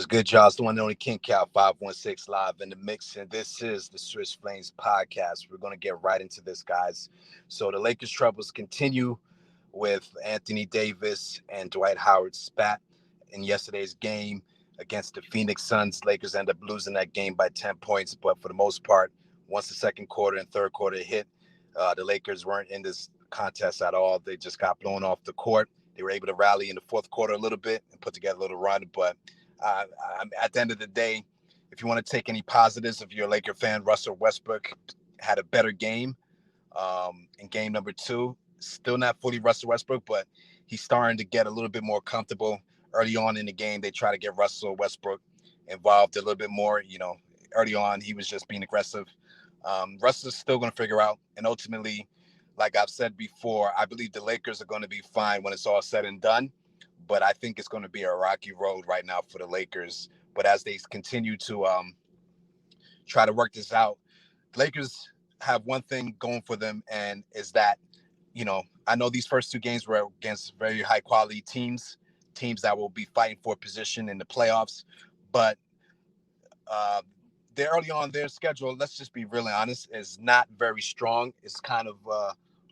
What's good, y'all? It's the one and only Kingcal516 live in the mix, and this is the Swiss Flames podcast. We're going to get right into this, guys. So the Lakers' troubles continue with Anthony Davis and Dwight Howard spat in yesterday's game against the Phoenix Suns. Lakers end up losing that game by 10 points, but for the most part, once the second quarter and third quarter hit, the Lakers weren't in this contest at all. They just got blown off the court. They were able to rally in the fourth quarter a little bit and put together a little run, but at the end of the day, if you want to take any positives, if you're a Laker fan, Russell Westbrook had a better game in game number two. Still not fully Russell Westbrook, but he's starting to get a little bit more comfortable. Early on in the game, they try to get Russell Westbrook involved a little bit more. You know, early on, he was just being aggressive. Russell's still going to figure out. And ultimately, like I've said before, I believe the Lakers are going to be fine when it's all said and done. But I think it's going to be a rocky road right now for the Lakers. But as they continue to try to work this out, Lakers have one thing going for them, and is that, you know, I know these first two games were against very high quality teams that will be fighting for position in the playoffs. But they're early on their schedule, let's just be really honest, is not very strong. It's kind of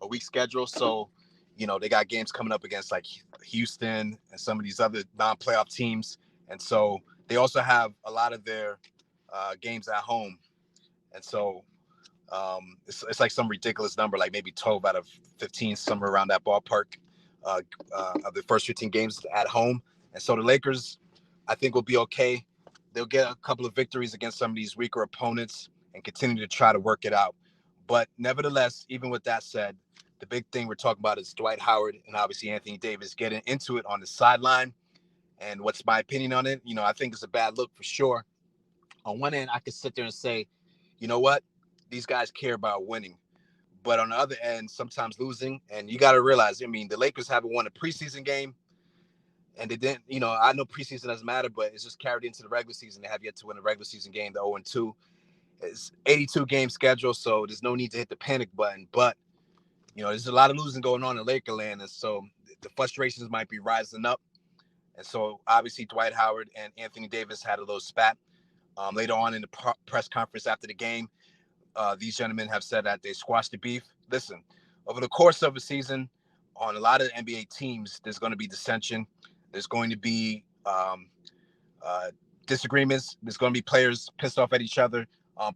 a weak schedule. So, you know, they got games coming up against like Houston and some of these other non-playoff teams. And so they also have a lot of their games at home. And so it's like some ridiculous number, like maybe 12 out of 15, somewhere around that ballpark of the first 15 games at home. And so the Lakers, I think, will be okay. They'll get a couple of victories against some of these weaker opponents and continue to try to work it out. But nevertheless, even with that said, the big thing we're talking about is Dwight Howard and obviously Anthony Davis getting into it on the sideline. And what's my opinion on it? You know, I think it's a bad look for sure. On one end, I could sit there and say, you know what? These guys care about winning. But on the other end, sometimes losing. And you got to realize, I mean, the Lakers haven't won a preseason game. And they didn't, you know, I know preseason doesn't matter, but it's just carried into the regular season. They have yet to win a regular season game, the 0-2. It's 82 game schedule, so there's no need to hit the panic button. But you know, there's a lot of losing going on in Lakerland, and so the frustrations might be rising up. And so, obviously, Dwight Howard and Anthony Davis had a little spat. Later on in the press conference after the game, these gentlemen have said that they squashed the beef. Listen, over the course of a season, on a lot of NBA teams, there's going to be dissension. There's going to be disagreements. There's going to be players pissed off at each other.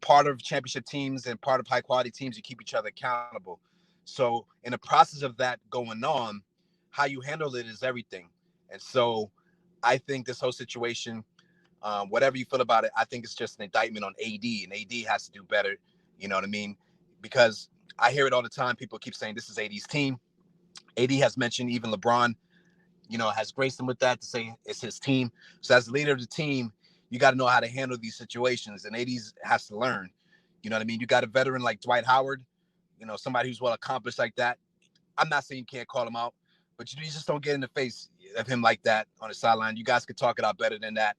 Part of championship teams and part of high-quality teams, you keep each other accountable. So in the process of that going on, how you handle it is everything. And so I think this whole situation, whatever you feel about it, I think it's just an indictment on AD, and AD has to do better. You know what I mean? Because I hear it all the time. People keep saying this is AD's team. AD has mentioned even LeBron, you know, has graced him with that to say it's his team. So as the leader of the team, you got to know how to handle these situations, and AD has to learn. You know what I mean? You got a veteran like Dwight Howard, you know, somebody who's well accomplished like that. I'm not saying you can't call him out, but you just don't get in the face of him like that on the sideline. You guys could talk it out better than that.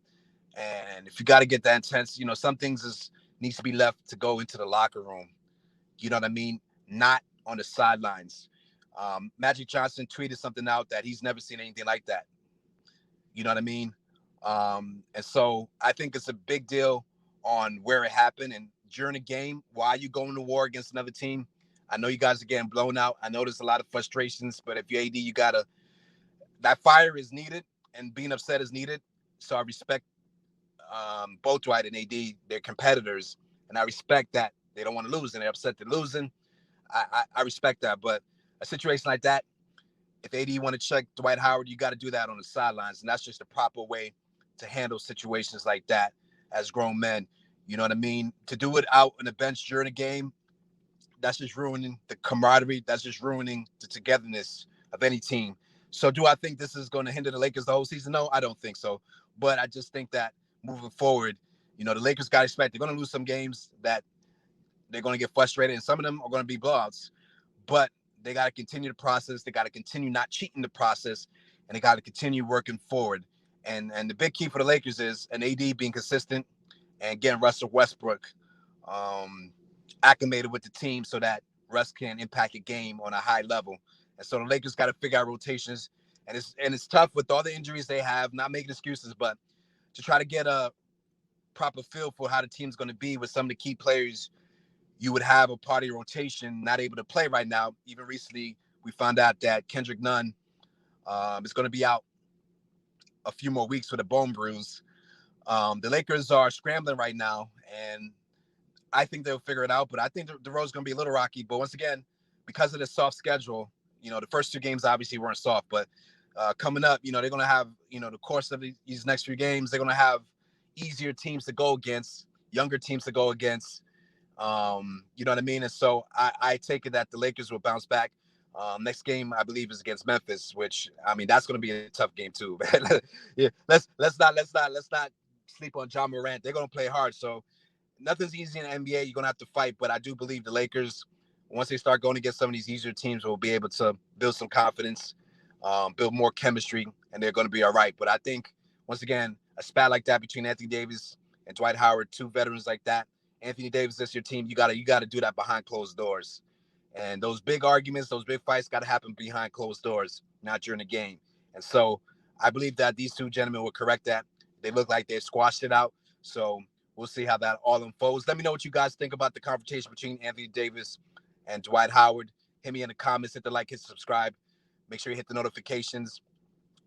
And if you got to get that intense, you know, some things needs to be left to go into the locker room. You know what I mean? Not on the sidelines. Magic Johnson tweeted something out that he's never seen anything like that. You know what I mean? And so I think it's a big deal on where it happened and during the game. Why are you going to war against another team? I know you guys are getting blown out. I know there's a lot of frustrations, but if you're AD, you gotta, that fire is needed and being upset is needed. So I respect both Dwight and AD, they're competitors, and I respect that they don't want to lose and they're upset they're losing. I respect that, but a situation like that, if AD want to check Dwight Howard, you got to do that on the sidelines, and that's just the proper way to handle situations like that as grown men. You know what I mean? To do it out on the bench during a game, that's just ruining the camaraderie. That's just ruining the togetherness of any team. So do I think this is going to hinder the Lakers the whole season? No, I don't think so. But I just think that moving forward, you know, the Lakers got to expect they're going to lose some games that they're going to get frustrated, and some of them are going to be blowouts. But they got to continue the process. They got to continue not cheating the process, and they got to continue working forward. And the big key for the Lakers is an AD being consistent and getting Russell Westbrook acclimated with the team so that Russ can impact a game on a high level. And so the Lakers got to figure out rotations. And it's tough with all the injuries they have, not making excuses, but to try to get a proper feel for how the team's going to be with some of the key players you would have a part of your rotation not able to play right now. Even recently, we found out that Kendrick Nunn is going to be out a few more weeks with a bone bruise. The Lakers are scrambling right now, and I think they'll figure it out. But I think the road's going to be a little rocky. But once again, because of the soft schedule, the first two games obviously weren't soft, but coming up, they're going to have, the course of these next few games, they're going to have easier teams to go against, younger teams to go against. You know what I mean? And so I take it that the Lakers will bounce back. Next game, I believe, is against Memphis, which that's going to be a tough game too. Yeah, let's not sleep on John Morant. They're going to play hard, so nothing's easy in the NBA. You're going to have to fight, but I do believe the Lakers, once they start going against some of these easier teams, will be able to build some confidence, build more chemistry, and they're going to be all right. But I think, once again, a spat like that between Anthony Davis and Dwight Howard, two veterans like that. Anthony Davis, that's your team. You gotta do that behind closed doors. And those big arguments, those big fights got to happen behind closed doors, not during the game. And so I believe that these two gentlemen will correct that. They look like they've squashed it out. So we'll see how that all unfolds. Let me know what you guys think about the confrontation between Anthony Davis and Dwight Howard. Hit me in the comments, hit the like, hit subscribe. Make sure you hit the notifications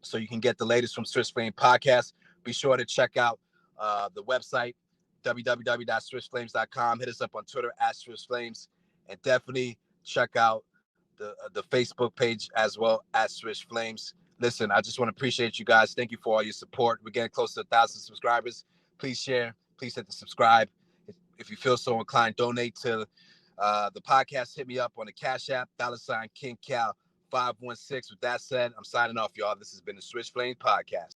so you can get the latest from Swiss Flame Podcast. Be sure to check out the website, www.swissflames.com. Hit us up on Twitter @SwissFlames, and definitely check out the Facebook page as well Swiss Flames. Listen, I just want to appreciate you guys. Thank you for all your support. We're getting close to 1,000 subscribers. Please share. Please hit the subscribe. If you feel so inclined, donate to the podcast. Hit me up on the Cashapp Kingcal516. With that said, I'm signing off, y'all. This has been the Swiss Flames Podcast.